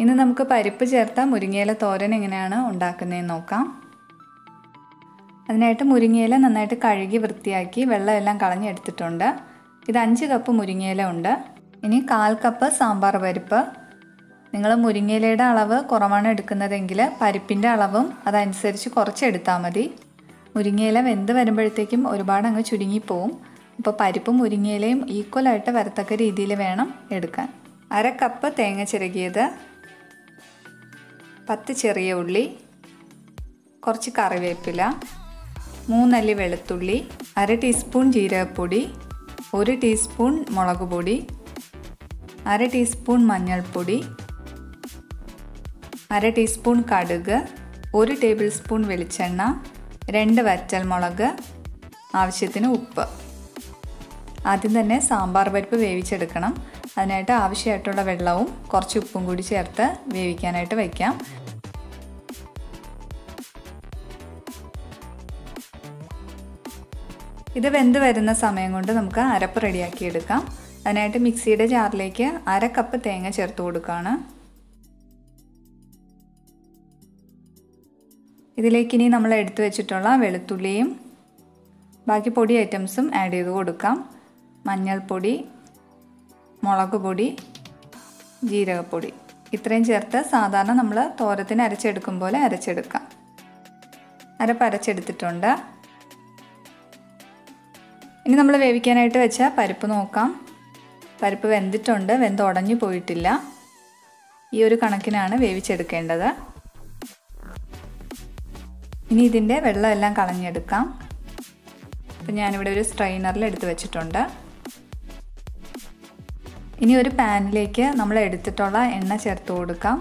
ഇന്ന് നമുക്ക് പരിപ്പ് ചേർത്ത മുരിങ്ങയില തോരൻ എങ്ങനെയാണ് ഉണ്ടാക്കുന്നതെന്ന് നോക്കാം. അതിനായിട്ട് മുരിങ്ങയില നന്നായിട്ട് കഴുകി വൃത്തിയാക്കി വെള്ളമെല്ലാം കളഞ്ഞെടുത്തിട്ടുണ്ട്. ഇത് 5 കപ്പ് മുരിങ്ങയില ഉണ്ട്. ഇനി 1/4 കപ്പ് സാമ്പാർ പരിപ്പ്. നിങ്ങൾ മുരിങ്ങയിലയുടെ അളവ് കുറവാണ് എടുക്കുന്നതെങ്കിൽ പരിപ്പിൻ്റെ അളവും അതനുസരിച്ച് കുറച്ചെടുത്താൽ മതി. മുരിങ്ങയില വെന്ത് വരുമ്പോഴത്തേക്കും ഒരുപാട് അങ്ങ് ചുരുങ്ങിപ്പോവും. അപ്പോൾ പരിപ്പും മുരിങ്ങയിലയും ഈക്വലായിട്ട് വരത്തക്ക രീതിയിൽ വേണം എടുക്കാൻ. 1/2 കപ്പ് തേങ്ങ ചിരകിയത്, 10 ചെറിയ ഉള്ളി, കുറച്ച് കറിവേപ്പില, 3 അല്ലി വെളുത്തുള്ളി, 1/2 ടീസ്പൂൺ ജീരകപ്പൊടി, 1 ടീസ്പൂൺ മുളക് പൊടി, 1/2 ടീസ്പൂൺ മഞ്ഞൾപ്പൊടി, 1/2 ടീസ്പൂൺ കടുക്, 1 ടേബിൾ സ്പൂൺ വെളിച്ചെണ്ണ, 2 വറ്റൽമുളക്, ആവശ്യത്തിന് ഉപ്പ്. ആദ്യം തന്നെ സാമ്പാർ പരിപ്പ് വേവിച്ചെടുക്കണം. അതിനായിട്ട് ആവശ്യമായിട്ടുള്ള വെള്ളവും കുറച്ച് ഉപ്പും കൂടി ചേർത്ത് വേവിക്കാനായിട്ട് വയ്ക്കാം. ഇത് വെന്ത് വരുന്ന സമയം കൊണ്ട് നമുക്ക് അരപ്പ് റെഡിയാക്കി എടുക്കാം. അതിനായിട്ട് മിക്സിയുടെ ജാറിലേക്ക് 1/2 കപ്പ് തേങ്ങ ചേർത്ത് കൊടുക്കുകയാണ്. ഇതിലേക്ക് ഇനി നമ്മൾ എടുത്തു വെച്ചിട്ടുള്ള വെളുത്തുള്ളിയും ബാക്കി പൊടി ഐറ്റംസും ആഡ് ചെയ്ത് കൊടുക്കാം. മഞ്ഞൾപ്പൊടി, മുളക് പൊടി, ജീരകപ്പൊടി ഇത്രയും ചേർത്ത് സാധാരണ നമ്മൾ തോരത്തിന് അരച്ചെടുക്കും പോലെ അരച്ചെടുക്കാം. അരപ്പ് അരച്ചെടുത്തിട്ടുണ്ട്. ഇനി നമ്മൾ വേവിക്കാനായിട്ട് വെച്ച പരിപ്പ് നോക്കാം. പരിപ്പ് വെന്തിട്ടുണ്ട്, ഉടഞ്ഞു പോയിട്ടില്ല. ഈ ഒരു കണക്കിനാണ് വേവിച്ചെടുക്കേണ്ടത്. ഇനി ഇതിൻ്റെ വെള്ളമെല്ലാം കളഞ്ഞെടുക്കാം. അപ്പം ഞാനിവിടെ ഒരു സ്ട്രെയിനറിൽ എടുത്ത് വെച്ചിട്ടുണ്ട്. ഇനി ഒരു പാനിലേക്ക് നമ്മൾ എടുത്തിട്ടുള്ള എണ്ണ ചേർത്ത് കൊടുക്കാം.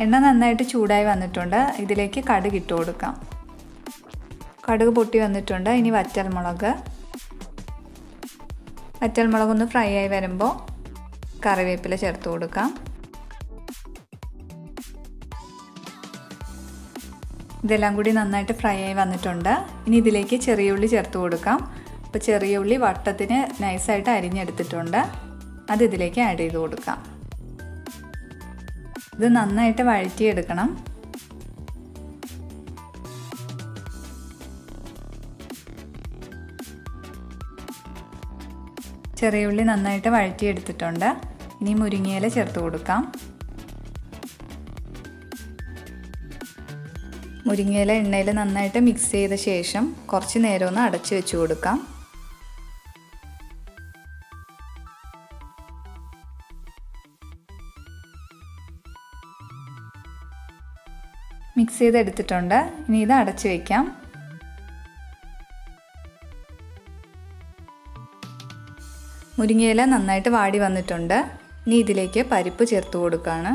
എണ്ണ നന്നായിട്ട് ചൂടായി വന്നിട്ടുണ്ട്. ഇതിലേക്ക് കടുക് ഇട്ട് കൊടുക്കാം. കടുക് പൊട്ടി വന്നിട്ടുണ്ട്. ഇനി വറ്റൽമുളകൊന്ന് ഫ്രൈ ആയി വരുമ്പോൾ കറിവേപ്പില ചേർത്ത് കൊടുക്കാം. ഇതെല്ലാം കൂടി നന്നായിട്ട് ഫ്രൈ ആയി വന്നിട്ടുണ്ട്. ഇനി ഇതിലേക്ക് ചെറിയ ഉള്ളി ചേർത്ത് കൊടുക്കാം. അപ്പോൾ ചെറിയ ഉള്ളി വട്ടത്തിന് നൈസായിട്ട് അരിഞ്ഞെടുത്തിട്ടുണ്ട്. അത് ഇതിലേക്ക് ആഡ് ചെയ്ത് കൊടുക്കാം. ഇത് നന്നായിട്ട് വഴറ്റിയെടുക്കണം. ചെറിയ ഉള്ളി നന്നായിട്ട് വഴറ്റിയെടുത്തിട്ടുണ്ട്. ഇനി മുരിങ്ങയില ചേർത്ത് കൊടുക്കാം. മുരിങ്ങയില എണ്ണയിൽ നന്നായിട്ട് മിക്സ് ചെയ്ത ശേഷം കുറച്ച് നേരം ഒന്ന് അടച്ചു വെച്ച് കൊടുക്കാം. മിക്സ് ചെയ്തെടുത്തിട്ടുണ്ട്. ഇനി ഇത് അടച്ചു വയ്ക്കാം. മുരിങ്ങയില നന്നായിട്ട് വാടി വന്നിട്ടുണ്ട്. ഇനി ഇതിലേക്ക് പരിപ്പ് ചേർത്ത് കൊടുക്കുകയാണ്.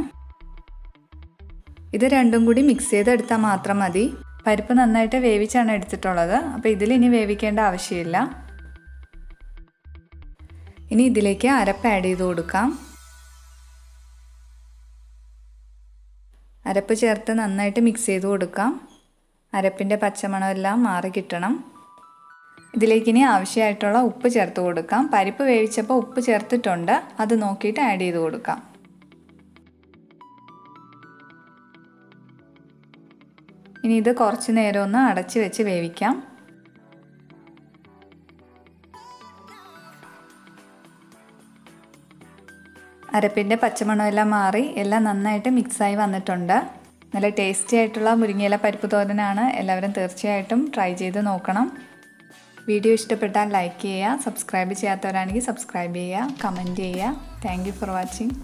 ഇത് രണ്ടും കൂടി മിക്സ് ചെയ്തെടുത്താൽ മാത്രം മതി. പരിപ്പ് നന്നായിട്ട് വേവിച്ചാണ് എടുത്തിട്ടുള്ളത്. അപ്പോൾ ഇതിൽ ഇനി വേവിക്കേണ്ട ആവശ്യമില്ല. ഇനി ഇതിലേക്ക് അരപ്പ് ആഡ് ചെയ്ത് കൊടുക്കാം. അരപ്പ് ചേർത്ത് നന്നായിട്ട് മിക്സ് ചെയ്ത് കൊടുക്കാം. അരപ്പിൻ്റെ പച്ചമണമെല്ലാം മാറി കിട്ടണം. ഇതിലേക്ക് ഇനി ആവശ്യമായിട്ടുള്ള ഉപ്പ് ചേർത്ത് കൊടുക്കാം. പരിപ്പ് വേവിച്ചപ്പോൾ ഉപ്പ് ചേർത്തിട്ടുണ്ട്. അത് നോക്കിയിട്ട് ആഡ് ചെയ്ത് കൊടുക്കാം. ഇനി ഇത് കുറച്ച് നേരം ഒന്ന് അടച്ച് വെച്ച് വേവിക്കാം. അരപ്പിൻ്റെ പച്ചമണമെല്ലാം മാറി എല്ലാം നന്നായിട്ട് മിക്സായി വന്നിട്ടുണ്ട്. നല്ല ടേസ്റ്റി ആയിട്ടുള്ള മുരിങ്ങയില പരിപ്പ് തോരനാണ്. എല്ലാവരും തീർച്ചയായിട്ടും ട്രൈ ചെയ്ത് നോക്കണം. വീഡിയോ ഇഷ്ടപ്പെട്ടാൽ ലൈക്ക് ചെയ്യുക. സബ്സ്ക്രൈബ് ചെയ്യാത്തവരാണെങ്കിൽ സബ്സ്ക്രൈബ് ചെയ്യുക. കമൻറ്റ് ചെയ്യുക. Thank you for watching.